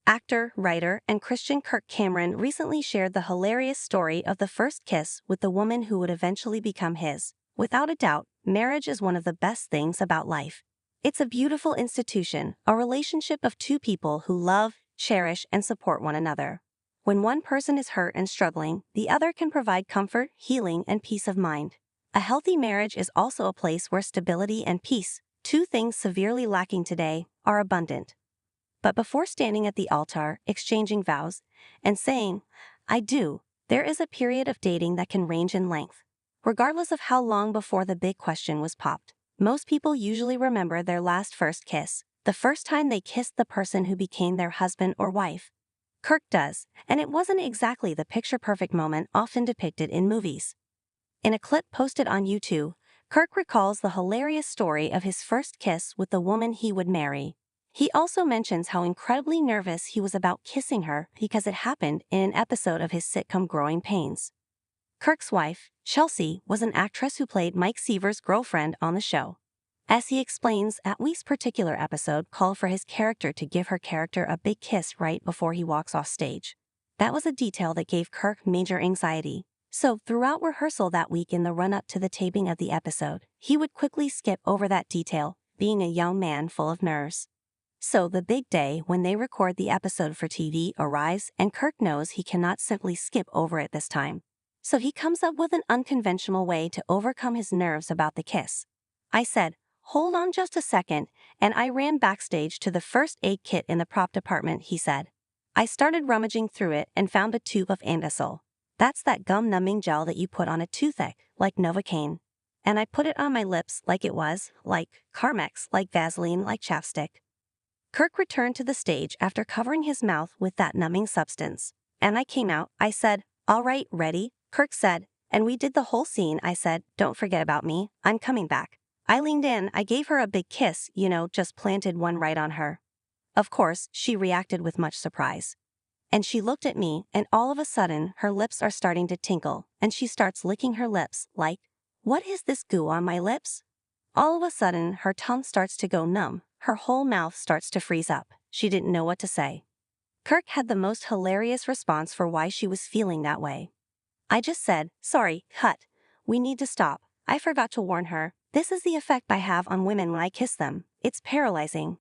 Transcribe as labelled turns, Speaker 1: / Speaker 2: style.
Speaker 1: Actor, writer, and Christian Kirk Cameron recently shared the hilarious story of the first kiss with the woman who would eventually become his. Without a doubt, marriage is one of the best things about life. It's a beautiful institution, a relationship of two people who love, cherish, and support one another. When one person is hurt and struggling, the other can provide comfort, healing, and peace of mind. A healthy marriage is also a place where stability and peace, two things severely lacking today, are abundant. But before standing at the altar, exchanging vows, and saying, "I do," there is a period of dating that can range in length. Regardless of how long before the big question was popped, most people usually remember their last first kiss, the first time they kissed the person who became their husband or wife. Kirk does, and it wasn't exactly the picture-perfect moment often depicted in movies. In a clip posted on YouTube, Kirk recalls the hilarious story of his first kiss with the woman he would marry. He also mentions how incredibly nervous he was about kissing her because it happened in an episode of his sitcom Growing Pains. Kirk's wife, Chelsea, was an actress who played Mike Seaver's girlfriend on the show. As he explains, Atwee's particular episode called for his character to give her character a big kiss right before he walks off stage. That was a detail that gave Kirk major anxiety. So, throughout rehearsal that week in the run-up to the taping of the episode, he would quickly skip over that detail, being a young man full of nerves. So the big day when they record the episode for TV arrives and Kirk knows he cannot simply skip over it this time. So he comes up with an unconventional way to overcome his nerves about the kiss. "I said, 'Hold on just a second,' and I ran backstage to the first aid kit in the prop department," he said. "I started rummaging through it and found a tube of Anbesol. That's that gum-numbing gel that you put on a toothache, like Novocaine. And I put it on my lips like it was, like Carmex, like Vaseline, like chapstick." Kirk returned to the stage after covering his mouth with that numbing substance. "And I came out, I said, 'All right, ready?' Kirk said, and we did the whole scene. I said, 'Don't forget about me, I'm coming back.' I leaned in, I gave her a big kiss, just planted one right on her. Of course, she reacted with much surprise. And she looked at me, and all of a sudden, her lips are starting to tinkle, and she starts licking her lips, like, 'What is this goo on my lips?' All of a sudden, her tongue starts to go numb, her whole mouth starts to freeze up. She didn't know what to say." Kirk had the most hilarious response for why she was feeling that way. "I just said, 'Sorry, cut. We need to stop. I forgot to warn her. This is the effect I have on women when I kiss them. It's paralyzing.